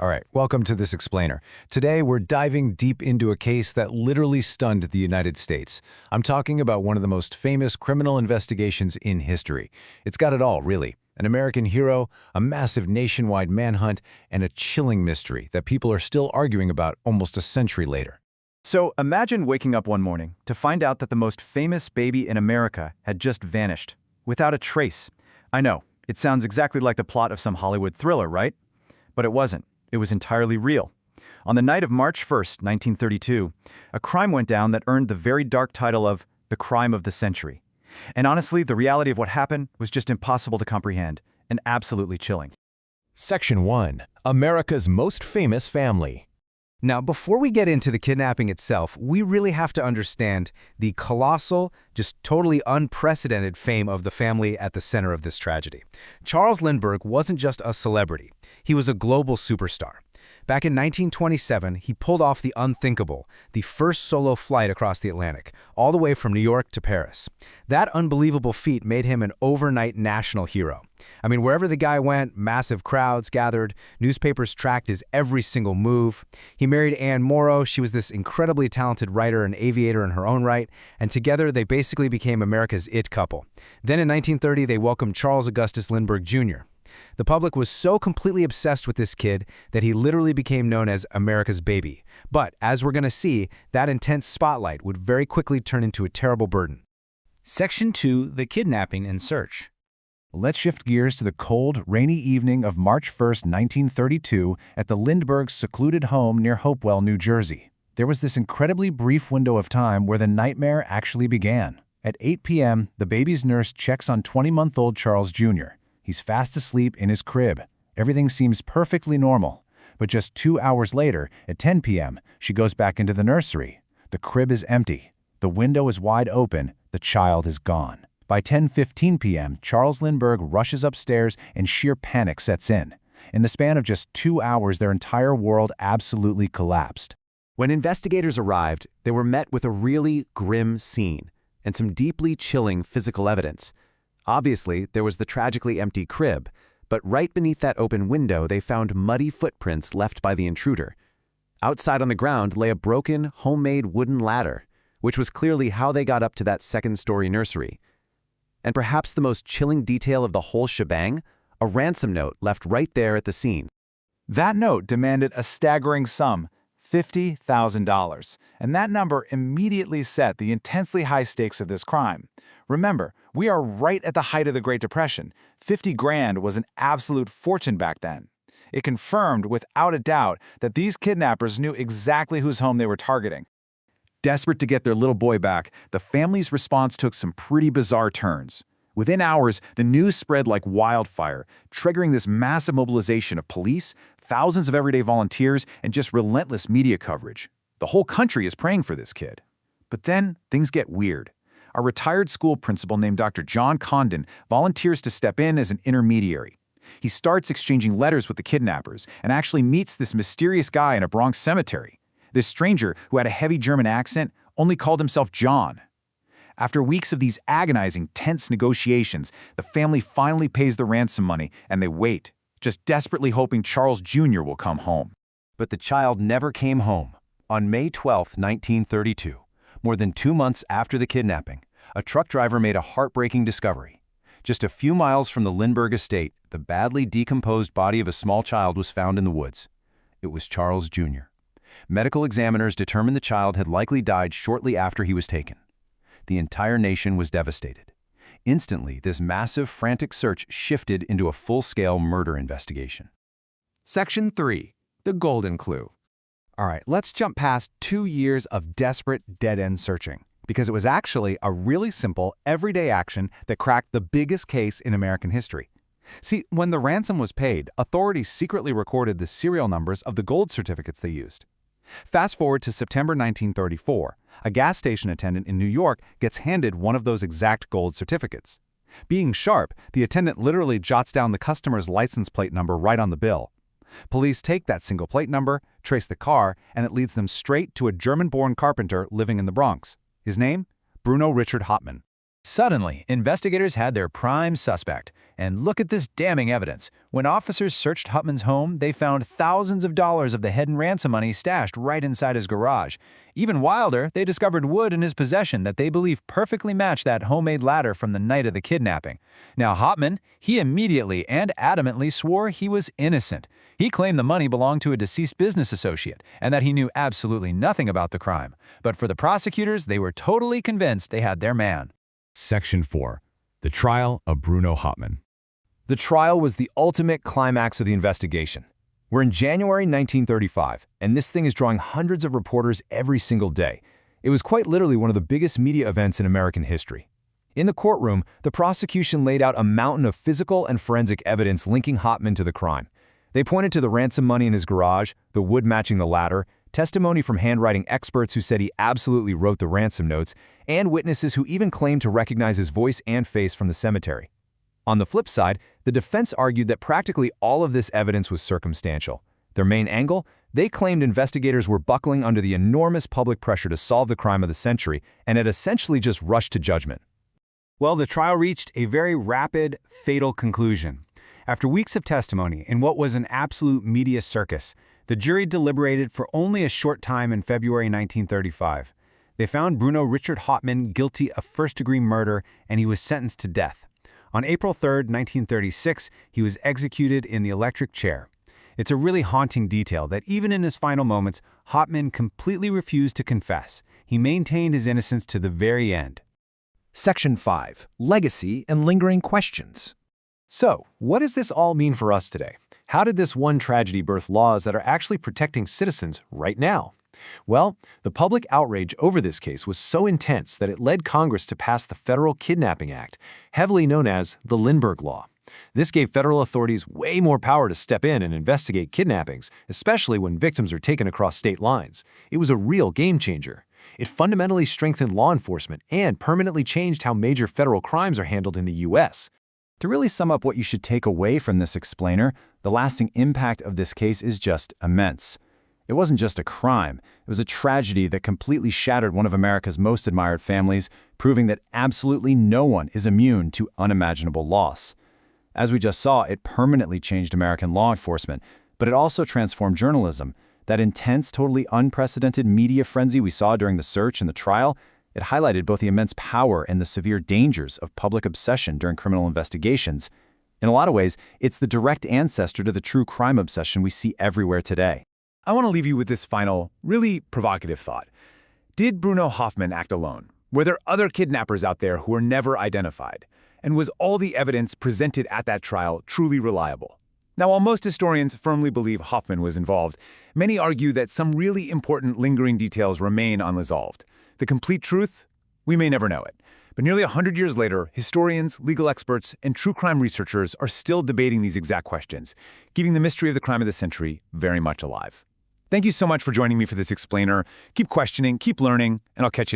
All right, welcome to This Explainer. Today, we're diving deep into a case that literally stunned the United States. I'm talking about one of the most famous criminal investigations in history. It's got it all, really. An American hero, a massive nationwide manhunt, and a chilling mystery that people are still arguing about almost a century later. So imagine waking up one morning to find out that the most famous baby in America had just vanished, without a trace. I know, it sounds exactly like the plot of some Hollywood thriller, right? But it wasn't. It was entirely real. On the night of March 1st, 1932, a crime went down that earned the very dark title of the crime of the century. And honestly, the reality of what happened was just impossible to comprehend and absolutely chilling. Section 1. America's Most Famous Family. Now, before we get into the kidnapping itself, we really have to understand the colossal, just totally unprecedented fame of the family at the center of this tragedy. Charles Lindbergh wasn't just a celebrity. He was a global superstar. Back in 1927, he pulled off the unthinkable, the first solo flight across the Atlantic, all the way from New York to Paris. That unbelievable feat made him an overnight national hero. I mean, wherever the guy went, massive crowds gathered, newspapers tracked his every single move. He married Anne Morrow. She was this incredibly talented writer and aviator in her own right, and together they basically became America's it couple. Then in 1930, they welcomed Charles Augustus Lindbergh Jr. The public was so completely obsessed with this kid that he literally became known as America's baby. But, as we're going to see, that intense spotlight would very quickly turn into a terrible burden. Section 2. The Kidnapping and Search. Let's shift gears to the cold, rainy evening of March 1st, 1932, at the Lindbergh's secluded home near Hopewell, New Jersey. There was this incredibly brief window of time where the nightmare actually began. At 8 p.m., the baby's nurse checks on 20-month-old Charles Jr. He's fast asleep in his crib. Everything seems perfectly normal. But just 2 hours later, at 10 p.m., she goes back into the nursery. The crib is empty. The window is wide open. The child is gone. By 10:15 p.m., Charles Lindbergh rushes upstairs and sheer panic sets in. In the span of just 2 hours, their entire world absolutely collapsed. When investigators arrived, they were met with a really grim scene and some deeply chilling physical evidence. Obviously, there was the tragically empty crib, but right beneath that open window, they found muddy footprints left by the intruder. Outside on the ground lay a broken, homemade wooden ladder, which was clearly how they got up to that second-story nursery. And perhaps the most chilling detail of the whole shebang, a ransom note left right there at the scene. That note demanded a staggering sum, $50,000, and that number immediately set the intensely high stakes of this crime. Remember, we are right at the height of the Great Depression. 50 grand was an absolute fortune back then. It confirmed without a doubt that these kidnappers knew exactly whose home they were targeting. Desperate to get their little boy back, the family's response took some pretty bizarre turns. Within hours, the news spread like wildfire, triggering this massive mobilization of police, thousands of everyday volunteers, and just relentless media coverage. The whole country is praying for this kid. But then, things get weird. A retired school principal named Dr. John Condon volunteers to step in as an intermediary. He starts exchanging letters with the kidnappers and actually meets this mysterious guy in a Bronx cemetery. This stranger, who had a heavy German accent, only called himself John. After weeks of these agonizing, tense negotiations, the family finally pays the ransom money and they wait, just desperately hoping Charles Jr. will come home. But the child never came home. On May 12, 1932, more than 2 months after the kidnapping, a truck driver made a heartbreaking discovery. Just a few miles from the Lindbergh estate, the badly decomposed body of a small child was found in the woods. It was Charles Jr. Medical examiners determined the child had likely died shortly after he was taken. The entire nation was devastated. Instantly, this massive, frantic search shifted into a full-scale murder investigation. Section 3. The Golden Clue. All right, let's jump past 2 years of desperate, dead-end searching, because it was actually a really simple, everyday action that cracked the biggest case in American history. See, when the ransom was paid, authorities secretly recorded the serial numbers of the gold certificates they used. Fast forward to September 1934, a gas station attendant in New York gets handed one of those exact gold certificates. Being sharp, the attendant literally jots down the customer's license plate number right on the bill. Police take that single plate number, trace the car, and it leads them straight to a German-born carpenter living in the Bronx. His name? Bruno Richard Hauptmann. Suddenly, investigators had their prime suspect. And look at this damning evidence. When officers searched Hauptmann's home, they found thousands of dollars of the hidden ransom money stashed right inside his garage. Even wilder, they discovered wood in his possession that they believe perfectly matched that homemade ladder from the night of the kidnapping. Now Hauptmann, he immediately and adamantly swore he was innocent. He claimed the money belonged to a deceased business associate and that he knew absolutely nothing about the crime. But for the prosecutors, they were totally convinced they had their man. Section 4. The Trial of Bruno Hauptmann. The trial was the ultimate climax of the investigation. We're in January 1935, and this thing is drawing hundreds of reporters every single day. It was quite literally one of the biggest media events in American history. In the courtroom, the prosecution laid out a mountain of physical and forensic evidence linking Hauptmann to the crime. They pointed to the ransom money in his garage, the wood matching the ladder, testimony from handwriting experts who said he absolutely wrote the ransom notes, and witnesses who even claimed to recognize his voice and face from the cemetery. On the flip side, the defense argued that practically all of this evidence was circumstantial. Their main angle? They claimed investigators were buckling under the enormous public pressure to solve the crime of the century and had essentially just rushed to judgment. Well, the trial reached a very rapid, fatal conclusion. After weeks of testimony in what was an absolute media circus, the jury deliberated for only a short time in February 1935. They found Bruno Richard Hauptmann guilty of first-degree murder, and he was sentenced to death. On April 3, 1936, he was executed in the electric chair. It's a really haunting detail that even in his final moments, Hauptmann completely refused to confess. He maintained his innocence to the very end. Section 5. Legacy and Lingering Questions. So, what does this all mean for us today? How did this one tragedy birth laws that are actually protecting citizens right now? Well, the public outrage over this case was so intense that it led Congress to pass the Federal Kidnapping Act, heavily known as the Lindbergh Law. This gave federal authorities way more power to step in and investigate kidnappings, especially when victims are taken across state lines. It was a real game changer. It fundamentally strengthened law enforcement and permanently changed how major federal crimes are handled in the U.S. To really sum up what you should take away from this explainer, the lasting impact of this case is just immense. It wasn't just a crime, it was a tragedy that completely shattered one of America's most admired families, proving that absolutely no one is immune to unimaginable loss. As we just saw, it permanently changed American law enforcement, but it also transformed journalism. That intense, totally unprecedented media frenzy we saw during the search and the trial, it highlighted both the immense power and the severe dangers of public obsession during criminal investigations. In a lot of ways, it's the direct ancestor to the true crime obsession we see everywhere today. I want to leave you with this final, really provocative thought. Did Bruno Hauptmann act alone? Were there other kidnappers out there who were never identified? And was all the evidence presented at that trial truly reliable? Now, while most historians firmly believe Hauptmann was involved, many argue that some really important lingering details remain unresolved. The complete truth? We may never know it. But nearly 100 years later, historians, legal experts, and true crime researchers are still debating these exact questions, keeping the mystery of the crime of the century very much alive. Thank you so much for joining me for this explainer. Keep questioning, keep learning, and I'll catch you